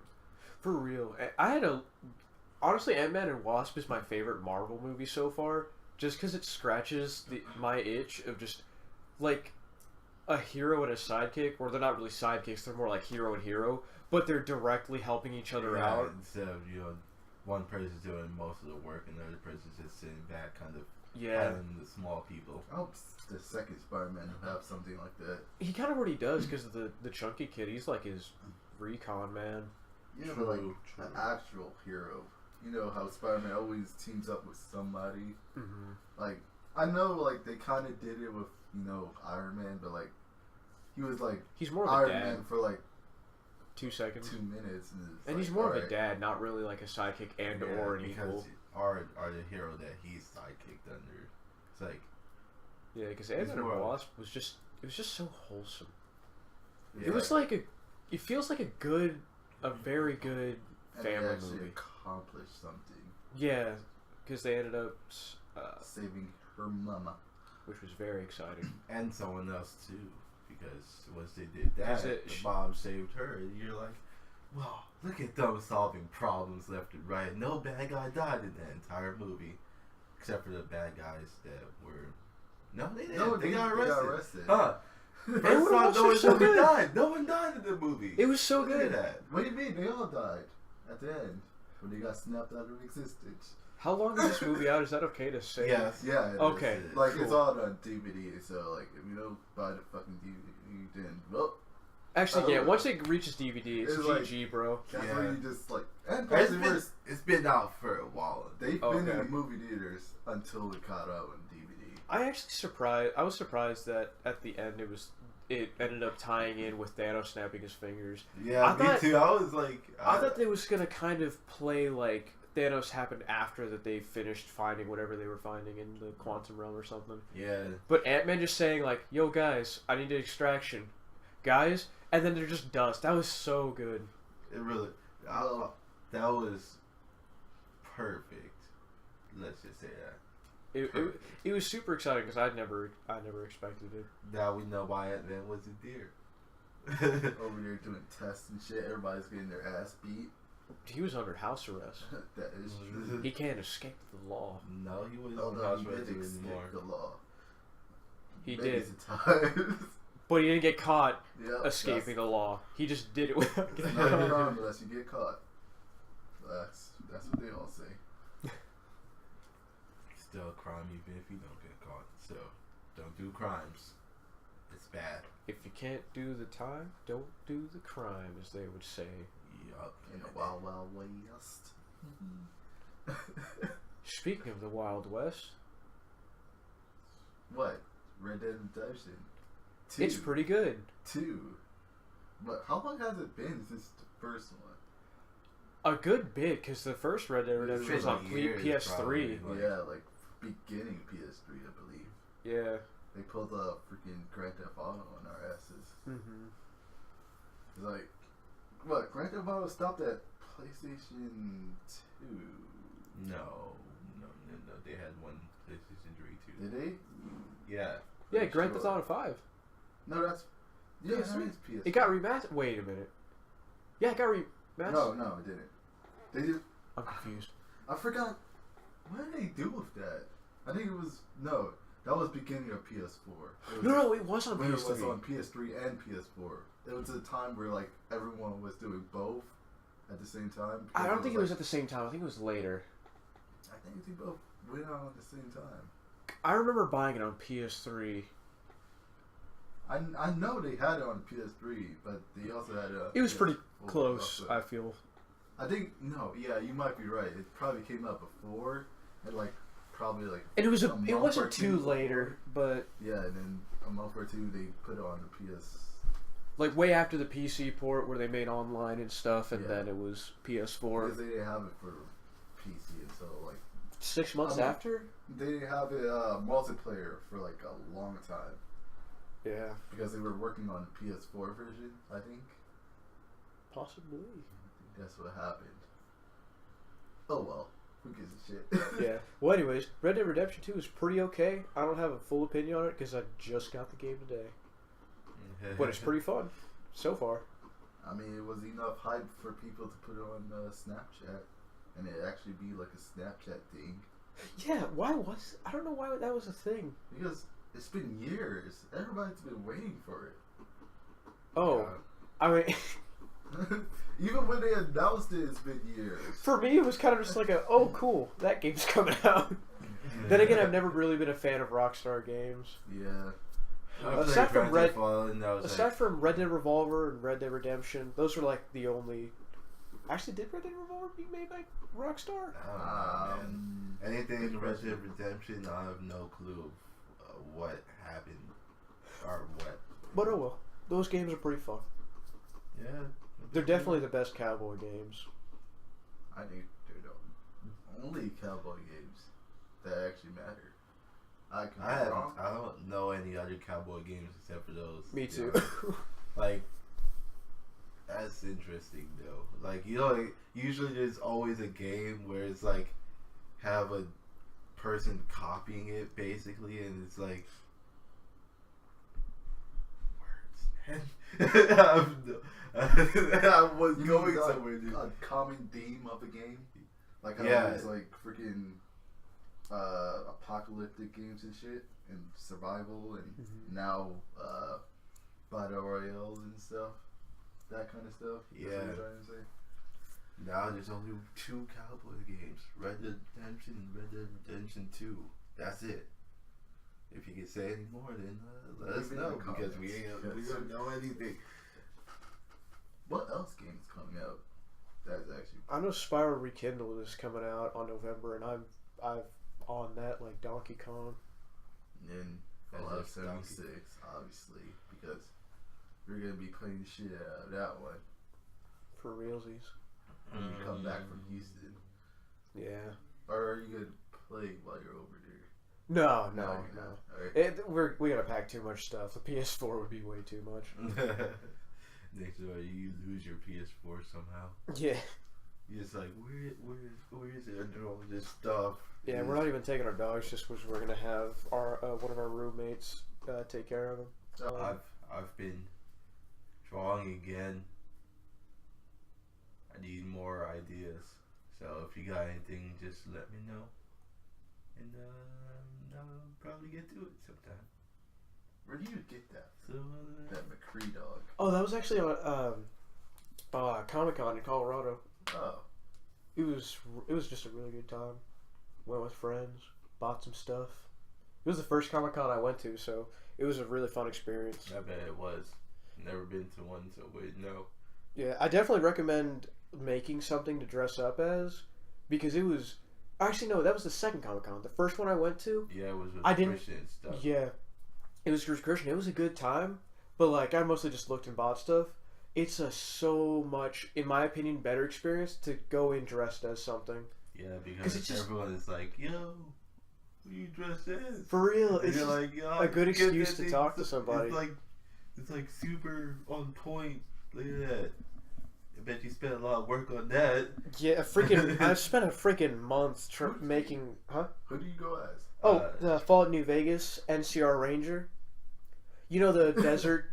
Speaker 2: For real. Honestly, Ant-Man and Wasp is my favorite Marvel movie so far. Just because it scratches my itch of just, like, a hero and a sidekick, or they're not really sidekicks, they're more like hero and hero, but they're directly helping each other out.
Speaker 3: Instead of, one person's doing most of the work and the other person's just sitting back, kind of helping the small people.
Speaker 1: I hope the second Spider-Man will have something like that.
Speaker 2: He kind of already does, because the chunky kid, he's like his recon man.
Speaker 1: Yeah, but like an actual hero. You know how Spider-Man always teams up with somebody.
Speaker 2: Mm-hmm.
Speaker 1: Like, I know, like, they kind of did it with, Iron Man, but, like, he was, like,
Speaker 2: he's more of
Speaker 1: Iron
Speaker 2: a dad.
Speaker 1: Man for, like,
Speaker 2: 2 seconds.
Speaker 1: 2 minutes.
Speaker 2: And he's more of a dad, not really, like, a sidekick and or an equal.
Speaker 3: Are the hero that he's sidekicked under. It's like...
Speaker 2: Yeah, because Ant-Man and Wasp was just so wholesome.
Speaker 1: Yeah.
Speaker 2: It was like it feels like a very good family movie.
Speaker 1: Accomplished something.
Speaker 2: Yeah, because they ended up
Speaker 1: saving her mama,
Speaker 2: which was very exciting.
Speaker 3: And someone else too, because once they did that, the mom saved her, and you're like, well, look at them solving problems left and right. No bad guy died in that entire movie, except for the bad guys that were. No, they didn't.
Speaker 1: No,
Speaker 3: they got arrested.
Speaker 1: Huh?
Speaker 3: First off, no one died. No one died in the movie.
Speaker 2: It was so good.
Speaker 3: Look at that.
Speaker 1: What do you mean? They all died at the end when they got snapped out of existence.
Speaker 2: How long is this movie out? Is that okay to say?
Speaker 3: Yes.
Speaker 1: Yeah.
Speaker 2: Okay.
Speaker 1: Like,
Speaker 2: cool.
Speaker 1: It's all on DVD, so like if you don't buy the fucking DVD, then well.
Speaker 2: Actually, yeah. Once it reaches DVD, it's GG,
Speaker 1: like,
Speaker 2: bro.
Speaker 1: That's where you just like. And
Speaker 3: it's been out for a while.
Speaker 1: They've been in the movie theaters until it caught out on DVD.
Speaker 2: I was surprised that at the end it ended up tying in with Thanos snapping his fingers.
Speaker 3: Yeah, me too. I was like,
Speaker 2: I thought they was gonna kind of play like Thanos happened after that they finished finding whatever they were finding in the quantum realm or something.
Speaker 3: Yeah.
Speaker 2: But Ant-Man just saying like, "Yo guys, I need an extraction, guys," and then they're just dust. That was so good.
Speaker 3: It really, that was perfect. Let's just say that.
Speaker 2: It was super exciting because I never expected it.
Speaker 3: Now we know why Ant-Man was a deer.
Speaker 1: Over there doing tests and shit. Everybody's getting their ass beat.
Speaker 2: He was under house arrest.
Speaker 1: That is true.
Speaker 2: He can't escape the law.
Speaker 3: No, he was
Speaker 1: Although
Speaker 3: house
Speaker 1: he
Speaker 3: arrest
Speaker 1: did escape the law.
Speaker 2: He
Speaker 1: Maybe
Speaker 2: did.
Speaker 1: Times.
Speaker 2: But he didn't get caught
Speaker 1: escaping
Speaker 2: the law. He just did it without
Speaker 1: It's
Speaker 2: getting
Speaker 1: not a
Speaker 2: caught.
Speaker 1: crime unless you get caught. That's what they all say.
Speaker 3: Still a crime even if you don't get caught. So, don't do crimes. It's bad.
Speaker 2: If you can't do the time, don't do the crime, as they would say.
Speaker 3: Yup.
Speaker 1: In the Wild Wild West.
Speaker 2: Speaking of the Wild West,
Speaker 1: What? Red Dead Redemption 2.
Speaker 2: it's pretty good.
Speaker 1: 2. But how long has it been since the first one?
Speaker 2: A good bit, because the first Red Dead Redemption was on PS3.
Speaker 1: Yeah, like beginning PS3, I believe.
Speaker 2: Yeah.
Speaker 1: They pulled the freaking Grand Theft Auto on our asses.
Speaker 2: Mm-hmm.
Speaker 1: It's like, what? Grand Theft Auto stopped at PlayStation 2.
Speaker 3: No. They had one PlayStation 3 too.
Speaker 1: Did they?
Speaker 3: Yeah.
Speaker 2: Yeah, Grand Theft Auto 5.
Speaker 1: No, that's... Yeah,
Speaker 2: PS3.
Speaker 1: that is PS3.
Speaker 2: It got remastered. Wait a minute. Yeah, it got remastered.
Speaker 1: No, it didn't. They did...
Speaker 2: I'm confused.
Speaker 1: I forgot. What did they do with that? I think it was... No, that was beginning of PS4.
Speaker 2: No, it was on
Speaker 1: when
Speaker 2: PS3.
Speaker 1: It was on PS3 and PS4. It was a time where, like, everyone was doing both at the same time.
Speaker 2: I don't think it was at the same time. I think it was later.
Speaker 1: I think they both went out at the same time.
Speaker 2: I remember buying it on PS3.
Speaker 1: I know they had it on PS3, but they also had it.
Speaker 2: It was pretty
Speaker 1: PS4
Speaker 2: close,
Speaker 1: also.
Speaker 2: I feel.
Speaker 1: I think yeah, you might be right. It probably came out before, and like probably like.
Speaker 2: And it was
Speaker 1: a month
Speaker 2: it
Speaker 1: or
Speaker 2: wasn't
Speaker 1: two
Speaker 2: too later, but
Speaker 1: Yeah, and then a month or two they put it on the PS.
Speaker 2: like way after the PC port where they made online and stuff, and
Speaker 1: Yeah.
Speaker 2: then it was PS4.
Speaker 1: Because they didn't have it for PC until like
Speaker 2: 6 months
Speaker 1: I mean,
Speaker 2: after?
Speaker 1: they didn't have it multiplayer for like a long time
Speaker 2: Yeah,
Speaker 1: because they were working on the PS4 version. I think
Speaker 2: possibly.
Speaker 1: that's what happened. Oh well, who gives a shit?
Speaker 2: Yeah. Well, anyways, Red Dead Redemption 2 is pretty okay. I don't have a full opinion on it because I just got the game today. But it's pretty fun so far.
Speaker 1: I mean, it was enough hype for people to put it on Snapchat, and it actually be like a Snapchat thing.
Speaker 2: Yeah, why was... I don't know why that was a thing.
Speaker 1: Because it's been years. Everybody's been waiting for it.
Speaker 2: Oh, I mean...
Speaker 1: Even when they announced it, it's been years.
Speaker 2: For me, it was kind of just like oh, cool, that game's coming out. Then again, I've never really been a fan of Rockstar games.
Speaker 1: Yeah.
Speaker 2: Aside from Red
Speaker 3: Aside
Speaker 2: from Red Dead Revolver and Red Dead Redemption, those were like the only... Actually, did Red Dead Revolver be made by Rockstar?
Speaker 3: Man. Anything in Red Dead Redemption, I have no clue of what happened or what.
Speaker 2: But oh well, those games are pretty fun.
Speaker 3: Yeah.
Speaker 2: They're definitely the best cowboy games.
Speaker 1: I think they're the only cowboy games that actually matter.
Speaker 3: I don't know any other cowboy games except for those.
Speaker 2: Me too.
Speaker 3: Like, that's interesting though. Like, you know, like, usually there's always a game where it's like have a person copying it basically, and it's like words, man. I was going somewhere, dude.
Speaker 1: A common theme of a game, like how
Speaker 3: Yeah.
Speaker 1: there's like freaking apocalyptic games and shit, and survival, and now battle royales and stuff, that kind of stuff. That's what
Speaker 3: Yeah.
Speaker 1: you're trying to say?
Speaker 3: Now there's only 2 cowboy games: Red Dead Redemption and Red Dead Redemption 2. That's it. If you can say any more, then let us
Speaker 1: Leave it in
Speaker 3: know,
Speaker 1: the
Speaker 3: because
Speaker 1: comments.
Speaker 3: we don't know anything.
Speaker 1: What else games coming out? That's actually
Speaker 2: I know Spyro Rekindled is coming out on November, and I'm on that like Donkey Kong.
Speaker 1: in
Speaker 3: That's
Speaker 1: Fallout
Speaker 3: just
Speaker 1: 76, obviously, because we're gonna be playing the shit out of that one
Speaker 2: For realsies.
Speaker 1: when you come back from Houston.
Speaker 2: Yeah.
Speaker 1: Or are you gonna play while you're over there?
Speaker 2: No.
Speaker 1: you're not. Alright.
Speaker 2: We gotta pack too much stuff. The PS4 would be way too much.
Speaker 3: Next door, you lose your PS4 somehow.
Speaker 2: Yeah.
Speaker 3: You're just like, where is it under all this stuff?
Speaker 2: Yeah, we're not even taking our dogs just because we're gonna have our one of our roommates take care of them.
Speaker 3: I've been drawing again. I need more ideas. So if you got anything, just let me know, and I'll probably get to it sometime.
Speaker 1: Where do you get that?
Speaker 3: So
Speaker 1: That McCree dog.
Speaker 2: Oh, that was actually on Comic-Con in Colorado.
Speaker 1: Oh.
Speaker 2: It was just a really good time. Went with friends, bought some stuff. It was the first Comic-Con I went to, so it was a really fun experience.
Speaker 3: I bet it was. Never been to one, so wait, no.
Speaker 2: Yeah, I definitely recommend making something to dress up as, because it was... Actually, no, that was the second Comic-Con. The first one I went to...
Speaker 3: Yeah, it was with
Speaker 2: I didn't-
Speaker 3: Christian stuff.
Speaker 2: Yeah, it was Christian. It was a good time, but like I mostly just looked and bought stuff. It's a so much, in my opinion, better experience to go in dressed as something.
Speaker 3: Yeah,
Speaker 2: 'Cause
Speaker 3: because
Speaker 2: it's just-
Speaker 3: everyone is like, yo, who you dressed as?
Speaker 2: For real,
Speaker 3: And
Speaker 2: it's
Speaker 3: you're
Speaker 2: just
Speaker 3: like, yo,
Speaker 2: a good
Speaker 3: get
Speaker 2: excuse
Speaker 3: that
Speaker 2: to
Speaker 3: thing.
Speaker 2: talk to somebody.
Speaker 3: It's like super on point. Look at that. I bet you spent a lot of work on that.
Speaker 2: Yeah, I spent a freaking month making, huh?
Speaker 1: Who do you go as?
Speaker 2: Oh, the Fallout New Vegas NCR Ranger. You know the desert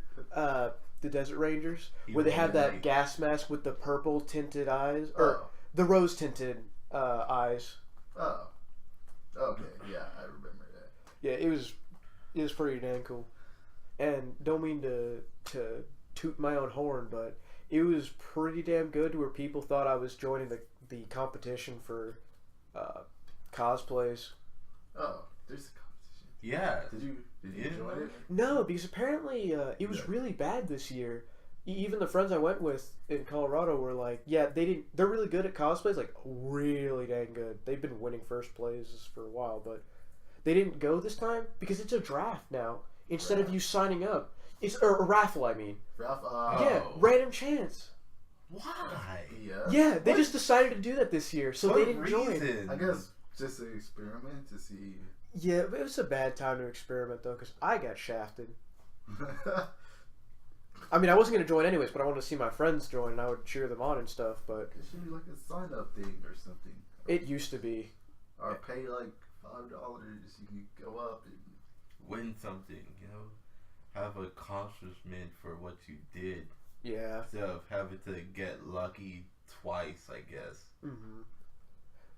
Speaker 2: Rangers, where they have that gas mask with the purple tinted eyes, or the rose tinted eyes.
Speaker 1: Oh. Okay, yeah, I remember that.
Speaker 2: Yeah, it was pretty damn cool. And don't mean to toot my own horn, but it was pretty damn good to where people thought I was joining the competition for cosplays.
Speaker 1: Oh, there's a competition.
Speaker 3: Yeah.
Speaker 1: Did you enjoy it?
Speaker 2: No, because apparently it was really bad this year. Even the friends I went with in Colorado were like, yeah, they're really good at cosplays, like really dang good. They've been winning first places for a while, but they didn't go this time because it's a draft now instead of you signing up. It's a raffle, I mean.
Speaker 1: Raffle?
Speaker 2: Yeah, random chance.
Speaker 3: Why?
Speaker 2: Yeah, they just decided to do that this year, so they didn't join.
Speaker 1: I guess just an experiment to see.
Speaker 2: Yeah, it was a bad time to experiment though, because I got shafted. I mean, I wasn't going to join anyways, but I wanted to see my friends join, and I would cheer them on and stuff, but...
Speaker 1: It should be like a sign-up thing or something.
Speaker 2: It used to be.
Speaker 1: Or pay like $5, you can go up and...
Speaker 3: Win something, you know? Have an accomplishment for what you did.
Speaker 2: Yeah.
Speaker 3: Instead of having to get lucky twice, I guess.
Speaker 2: Mm-hmm.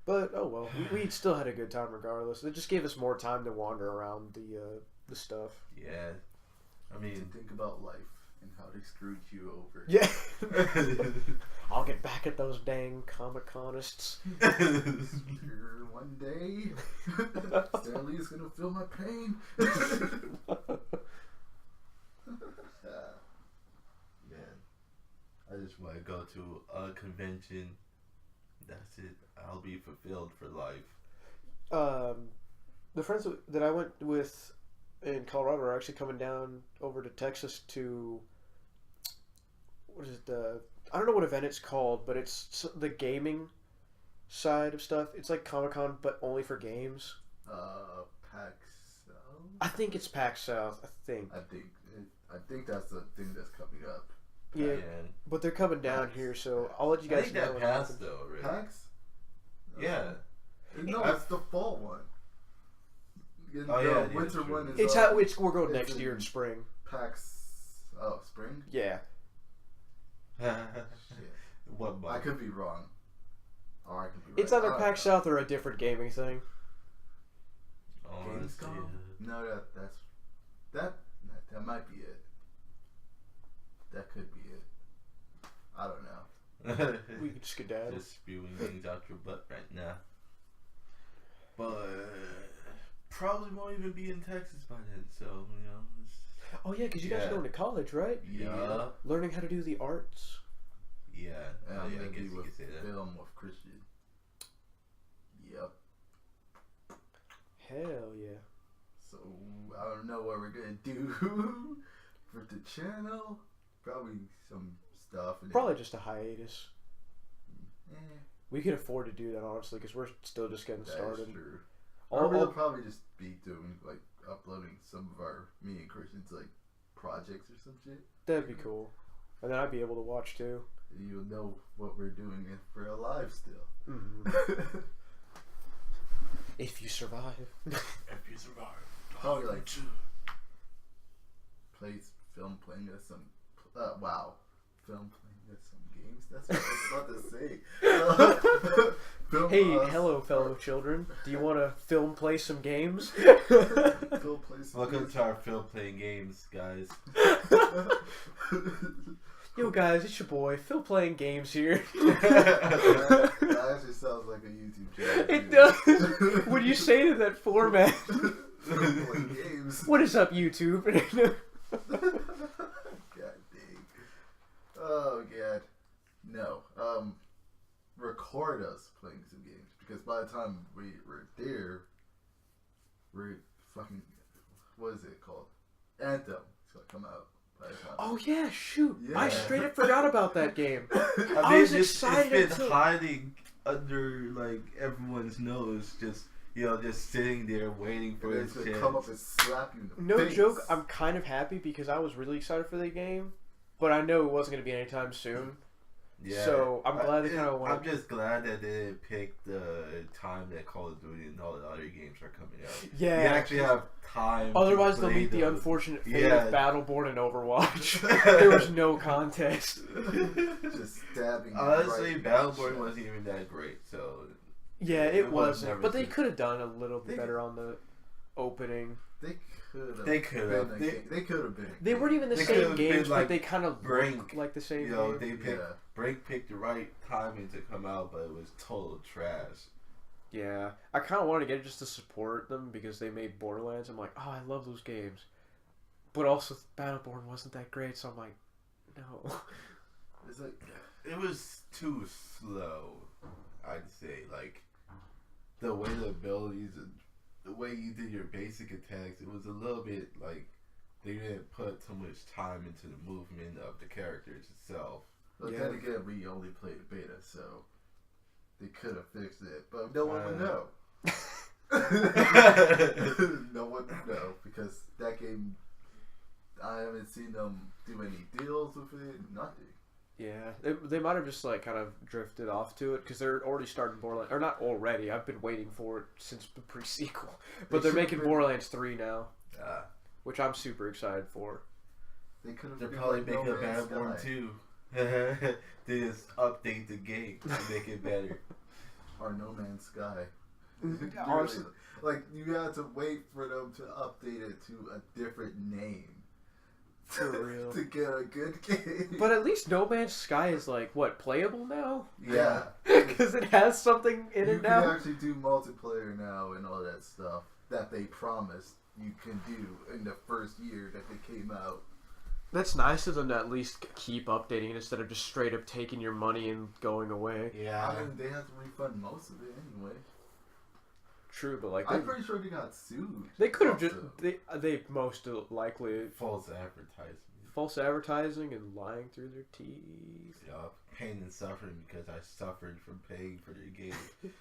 Speaker 2: But, oh well, we still had a good time regardless. It just gave us more time to wander around the stuff.
Speaker 3: Yeah. I mean...
Speaker 1: To think about life. And how they screwed you over.
Speaker 2: Yeah. I'll get back at those dang Comic-Conists.
Speaker 1: One day, Stanley is gonna feel my pain.
Speaker 3: Man, I just want to go to a convention. That's it. I'll be fulfilled for life.
Speaker 2: The friends that I went with in Colorado are actually coming down over to Texas to... What is it? I don't know what event it's called, but it's the gaming side of stuff. It's like Comic-Con, but only for games.
Speaker 1: PAX South?
Speaker 2: I think it's PAX South. I think
Speaker 1: that's the thing that's coming up.
Speaker 2: Yeah, but they're coming down here, so I'll let you guys know.
Speaker 3: I think that passed though, right?
Speaker 1: PAX?
Speaker 3: Yeah.
Speaker 1: No, it's the fall one.
Speaker 3: Yeah,
Speaker 1: winter one is...
Speaker 2: We're going next year in spring.
Speaker 1: PAX... Oh, spring?
Speaker 2: Yeah.
Speaker 3: What month?
Speaker 1: I could be wrong. Or I could be right.
Speaker 2: It's either PAX South or a different gaming thing.
Speaker 1: Gamescom? No, that might be it. That could be it. I don't know.
Speaker 2: We could just skedaddle.
Speaker 3: Just spewing things out your butt right now. But probably won't even be in Texas by then, so, you know.
Speaker 2: Oh, yeah, because you guys are going to college, right?
Speaker 3: Yeah.
Speaker 2: Learning how to do the arts.
Speaker 3: Yeah.
Speaker 1: And
Speaker 3: I guess you
Speaker 1: with
Speaker 3: could say that.
Speaker 1: film with Christian. Yep.
Speaker 2: Hell yeah.
Speaker 1: So, I don't know what we're going to do for the channel. Probably some stuff.
Speaker 2: Probably just a hiatus.
Speaker 1: Eh.
Speaker 2: We could afford to do that, honestly, because we're still just getting started.
Speaker 1: That's true. Or we'll probably just be doing, like, uploading some of our, me and Christian's, like, projects or some shit.
Speaker 2: That'd be cool. And then I'd be able to watch, too.
Speaker 1: You'll know what we're doing if we're alive still.
Speaker 2: Mm-hmm. If you survive.
Speaker 3: If you survive.
Speaker 1: Probably, like, film playing at some... wow. Film playing at some games? That's what I was about to say.
Speaker 2: Hey, hello, fellow children. Do you want to play some games?
Speaker 3: Welcome to our film playing games, guys.
Speaker 2: Yo, guys, it's your boy, Phil playing games here.
Speaker 1: That actually sounds like a YouTube channel.
Speaker 2: It does. When you say it in that format.
Speaker 1: Playing games.
Speaker 2: What is up, YouTube?
Speaker 1: God dang. Oh, God. No. Record us playing some games. Because by the time we were there, we're fucking... What is it called? Anthem. It's going to come out.
Speaker 2: Oh yeah, shoot!
Speaker 1: Yeah.
Speaker 2: I straight up forgot about that game.
Speaker 3: I
Speaker 2: was excited.
Speaker 3: It's been hiding under like everyone's nose, just just sitting there waiting for its chance.
Speaker 1: Come up and slap you in the
Speaker 2: No
Speaker 1: face.
Speaker 2: joke, I'm kind of happy because I was really excited for the game, but I know it wasn't going to be anytime soon.
Speaker 3: Yeah.
Speaker 2: So I'm glad they kind of went.
Speaker 3: I'm just glad that they didn't pick the time that Call of Duty and all the other games are coming out.
Speaker 2: Yeah.
Speaker 3: You actually have time.
Speaker 2: Otherwise, they'll meet the unfortunate fate of Battleborn and Overwatch. There was no contest.
Speaker 1: Just stabbing.
Speaker 3: Honestly, Battleborn wasn't even that great, so.
Speaker 2: Yeah, it wasn't. But they could have done a little bit better on the opening.
Speaker 1: They could have. They could have been.
Speaker 2: They weren't even the same games, but they kind of look like the same game.
Speaker 3: Brink picked the right timing to come out, but it was total trash.
Speaker 2: Yeah, I kind of wanted to get it just to support them because they made Borderlands. I'm like, oh, I love those games, but also Battleborn wasn't that great, so I'm like, no.
Speaker 1: It's like
Speaker 3: it was too slow. I'd say like the way the abilities and the way you did your basic attacks, it was a little bit like they didn't put too much time into the movement of the characters itself.
Speaker 1: But
Speaker 2: Yeah.
Speaker 1: then again, we only played the beta, so they could have fixed it, but no one would know. No one would know because that game, I haven't seen them do any deals with it. Nothing.
Speaker 2: Yeah, they might have just like kind of drifted off to it because they're already starting Borderlands, or not already. I've been waiting for it since the pre-sequel, but they're making Borderlands 3 now, which I'm super excited for.
Speaker 1: They could have.
Speaker 3: They're probably making a Battleborn too. They just update the game to make it better.
Speaker 1: Or No Man's Sky.
Speaker 2: Honestly,
Speaker 1: Like you had to wait for them to update it to a different name.
Speaker 2: For real.
Speaker 1: To get a good game.
Speaker 2: But at least No Man's Sky is like what, playable now?
Speaker 1: Yeah.
Speaker 2: Because it has something in
Speaker 1: You
Speaker 2: it
Speaker 1: can
Speaker 2: now.
Speaker 1: actually do multiplayer now and all that stuff that they promised you can do in the first year that they came out.
Speaker 2: That's nice of them to at least keep updating it instead of just straight up taking your money and going away.
Speaker 3: Yeah.
Speaker 1: I mean, they have to refund most of it anyway.
Speaker 2: True, but like
Speaker 1: I'm pretty sure they got sued.
Speaker 2: they could have
Speaker 1: also.
Speaker 2: just they most likely
Speaker 3: False advertisement.
Speaker 2: false advertising and lying through their teeth.
Speaker 3: Yeah, pain and suffering because I suffered from paying for the game.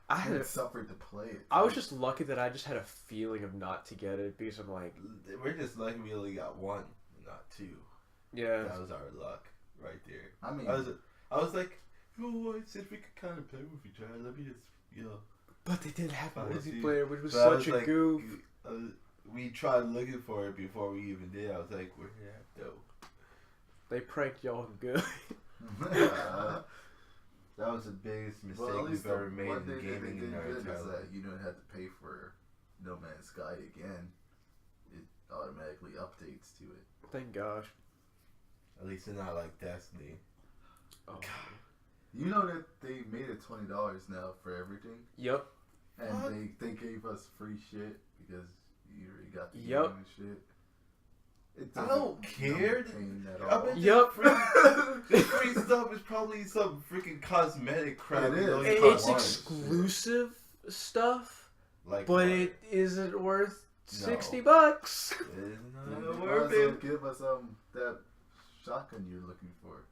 Speaker 2: I had
Speaker 1: I suffered to play it.
Speaker 2: I was just lucky that I just had a feeling of not to get it because I'm like,
Speaker 3: We're just lucky we only got one, not two.
Speaker 2: yeah,
Speaker 3: That was our luck right there.
Speaker 1: I mean,
Speaker 3: I was like, you know what? Since we could kind of play with each other, let me just,
Speaker 2: but they didn't have
Speaker 3: I see.
Speaker 2: multiplayer, which was
Speaker 3: But I
Speaker 2: such a
Speaker 3: like,
Speaker 2: goof.
Speaker 3: we tried looking for it before we even did. I was like, we're at though.
Speaker 2: They pranked y'all good.
Speaker 3: That was the biggest mistake
Speaker 1: well, at least
Speaker 3: we've ever made
Speaker 1: one
Speaker 3: in
Speaker 1: thing that they
Speaker 3: gaming
Speaker 1: did
Speaker 3: in our
Speaker 1: good
Speaker 3: entire
Speaker 1: is
Speaker 3: life.
Speaker 1: that you don't have to pay for No Man's Sky again. It automatically updates to it.
Speaker 2: Thank gosh.
Speaker 3: At least it's not like Destiny.
Speaker 2: Oh.
Speaker 1: You know that they made it $20 now for everything,
Speaker 2: Yep.
Speaker 1: and
Speaker 3: What?
Speaker 1: they gave us free shit because you already got the
Speaker 2: Yep.
Speaker 1: game and shit. It
Speaker 3: I
Speaker 1: doesn't
Speaker 3: don't care.
Speaker 1: pain at
Speaker 3: I
Speaker 1: all.
Speaker 3: bet
Speaker 2: Yep.
Speaker 3: the free stuff is probably some freaking cosmetic crap.
Speaker 1: It is.
Speaker 3: you don't
Speaker 2: It's
Speaker 3: even want.
Speaker 2: exclusive stuff,
Speaker 3: Like,
Speaker 2: but
Speaker 3: what?
Speaker 2: it isn't worth
Speaker 3: No.
Speaker 2: $60.
Speaker 3: It's
Speaker 1: You
Speaker 3: not
Speaker 1: might
Speaker 3: worth
Speaker 1: as well
Speaker 3: it.
Speaker 1: give us that shotgun you're looking for.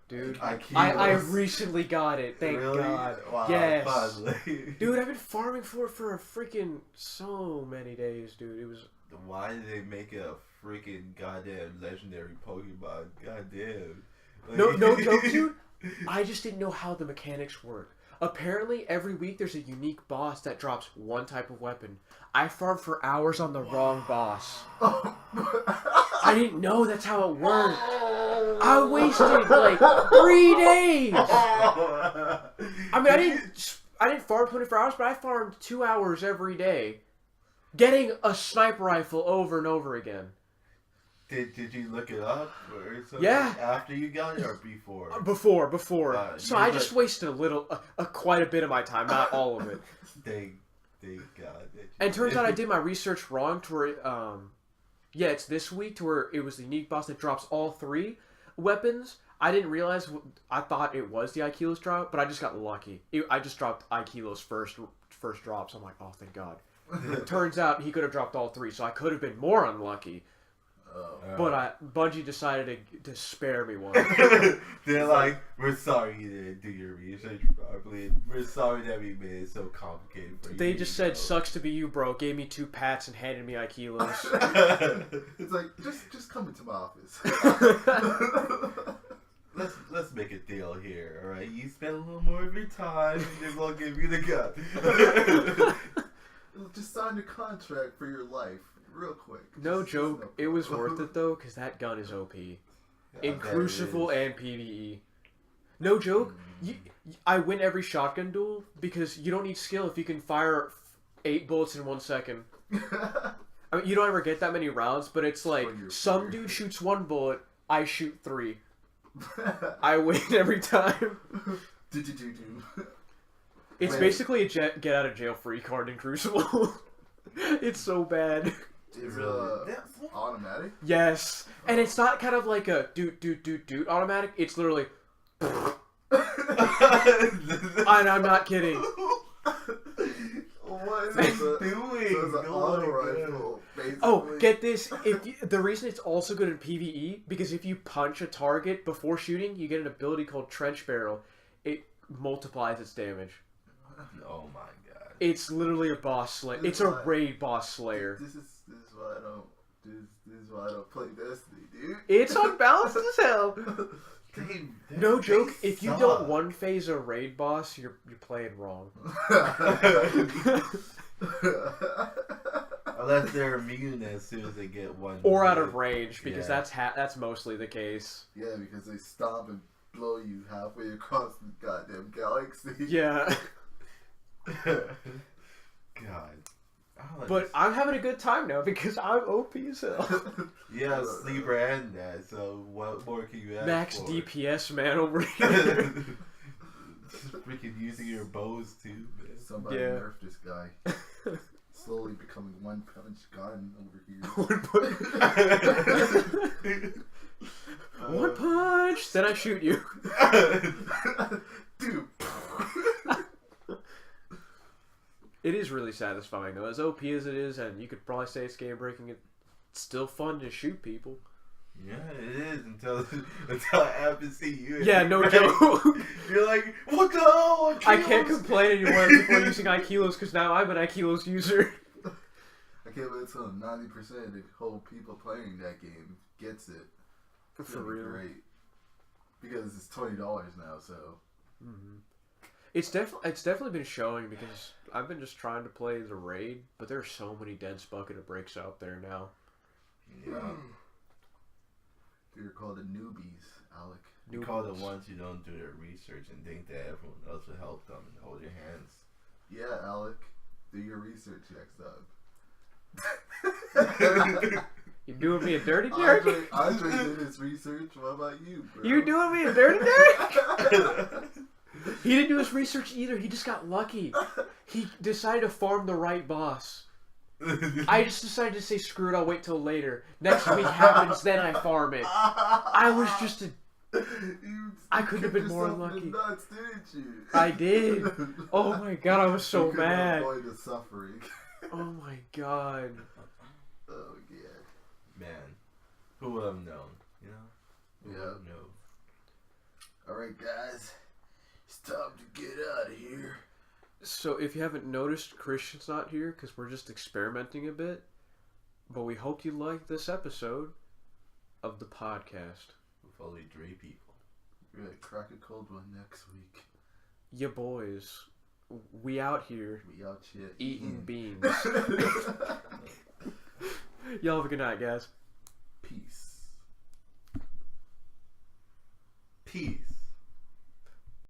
Speaker 2: Dude,
Speaker 3: I
Speaker 2: I recently got it. Thank
Speaker 3: Really?
Speaker 2: God.
Speaker 3: Wow,
Speaker 2: Yes.
Speaker 3: finally.
Speaker 2: Dude, I've been farming for it for a freaking so many days, dude. It was
Speaker 3: Why did they make it a freaking goddamn legendary Pokemon? Goddamn. Like-
Speaker 2: no joke, dude. I just didn't know how the mechanics work. Apparently, every week there's a unique boss that drops one type of weapon. I farmed for hours on the wrong boss. I didn't know that's how it worked. I wasted like 3 days. I mean, I didn't farm 24 hours, but I farmed 2 hours every day, getting a sniper rifle over and over again.
Speaker 3: Did you look it up or something?
Speaker 2: Yeah.
Speaker 3: After you got it or before?
Speaker 2: Before. So
Speaker 3: you're
Speaker 2: I just wasted quite a bit of my time, not all of it.
Speaker 3: Thank God. That you
Speaker 2: And it turns
Speaker 3: did.
Speaker 2: out I did my research wrong to where, yeah, it's this week to where it was the unique boss that drops all 3 weapons. I didn't realize, I thought it was the Aikilo's drop, but I just got lucky. I just dropped Aikilo's first drop, so I'm like, oh, thank God. Turns out he could have dropped all 3, so I could have been more unlucky. But Bungie decided to spare me one.
Speaker 3: They're like, we're sorry you didn't do your research properly. We're sorry that we made it so complicated for you.
Speaker 2: They just said, sucks to be you, bro. Gave me 2 pats and handed me Aikilos.
Speaker 1: It's like, just come into my office.
Speaker 3: Let's make a deal here, alright? You spend a little more of your time and then we'll give you the gun.
Speaker 1: Just sign the contract for your life, real quick.
Speaker 2: No
Speaker 1: Just
Speaker 2: joke,
Speaker 1: no
Speaker 2: it was
Speaker 1: problem.
Speaker 2: worth it though, because that gun is OP. In
Speaker 3: bet it
Speaker 2: Crucible
Speaker 3: is.
Speaker 2: and PvE. No joke, I win every shotgun duel because you don't need skill if you can fire 8 bullets in 1 second. I mean, you don't ever get that many rounds, but it's like,
Speaker 1: When you're
Speaker 2: some
Speaker 1: free.
Speaker 2: dude shoots 1 bullet, I shoot 3. I win every time. It's basically a get out of jail free card in Crucible. It's so bad.
Speaker 1: Is automatic?
Speaker 2: Yes, and it's not kind of like a doot automatic. It's literally. And I'm not kidding.
Speaker 1: What is it doing? So it's an auto rifle, basically.
Speaker 2: Oh, get this! The reason it's also good in PvE because if you punch a target before shooting, you get an ability called Trench Barrel. It multiplies its damage.
Speaker 3: Oh my god!
Speaker 2: It's literally a boss slayer. It's a raid boss slayer.
Speaker 1: This is why I don't. This is why I don't play Destiny, dude.
Speaker 2: It's unbalanced as hell. No joke. If you
Speaker 3: suck.
Speaker 2: don't one phase a raid boss, you're playing wrong.
Speaker 3: Unless they're immune as soon as they get one.
Speaker 2: Or out of range, because
Speaker 3: Yeah.
Speaker 2: that's mostly the case.
Speaker 1: Yeah, because they stomp and blow you halfway across the goddamn galaxy.
Speaker 2: Yeah.
Speaker 3: God.
Speaker 2: But I'm having a good time now because I'm OP as hell.
Speaker 3: Yeah, sleeper and that. So what more can you ask
Speaker 2: Max
Speaker 3: for?
Speaker 2: DPS man over here.
Speaker 3: Freaking using your bows too. Man.
Speaker 1: Somebody
Speaker 2: Yeah.
Speaker 1: nerfed this guy. Slowly becoming one punch gun over here.
Speaker 2: One punch, then I shoot you.
Speaker 1: Dude.
Speaker 2: It is really satisfying though, as OP as it is, and you could probably say it's game breaking. It's still fun to shoot people.
Speaker 3: Yeah, it is until it happens to you.
Speaker 2: Yeah, no joke.
Speaker 3: You're like, what the hell?
Speaker 2: I can't complain anymore before using Aikilos because now I'm an Aikilos user.
Speaker 1: I can't wait until 90% of the whole people playing that game gets it. It's
Speaker 2: For
Speaker 1: gonna be
Speaker 2: real.
Speaker 1: great. Because it's $20 now, so.
Speaker 2: Mm-hmm. It's definitely been showing because I've been just trying to play the raid, but there's so many dense bucket of breaks out there now.
Speaker 3: Yeah.
Speaker 1: You're called the newbies, Alec.
Speaker 3: You call the ones who don't do their research and think that everyone else will help them and hold your hands.
Speaker 1: Yeah, Alec. Do your research next time.
Speaker 2: You doing me a dirty, Derek?
Speaker 1: Andre did his research. What about you, bro?
Speaker 2: You doing me a dirty, Derek? He didn't do his research either. He just got lucky. He decided to farm the right boss. I just decided to say, screw it, I'll wait till later. Next week happens, then I farm it. I was just a... I couldn't have been more unlucky.
Speaker 1: Nuts, didn't you?
Speaker 2: I did. Oh my god, I was so
Speaker 1: you couldn't
Speaker 2: mad.
Speaker 1: avoid the suffering.
Speaker 2: Oh my god.
Speaker 1: Oh, yeah.
Speaker 3: Man, who would have known? You know? Who would
Speaker 1: Yeah.
Speaker 3: have known?
Speaker 1: Alright, guys. It's time to get out of here.
Speaker 2: So if you haven't noticed, Christian's not here because we're just experimenting a bit. But we hope you liked this episode of the podcast.
Speaker 3: With only 3 people.
Speaker 1: We're gonna crack a cold one next week.
Speaker 2: Ya boys, we out here
Speaker 1: We out here
Speaker 2: eating beans. Y'all have a good night, guys.
Speaker 1: Peace.
Speaker 3: Peace.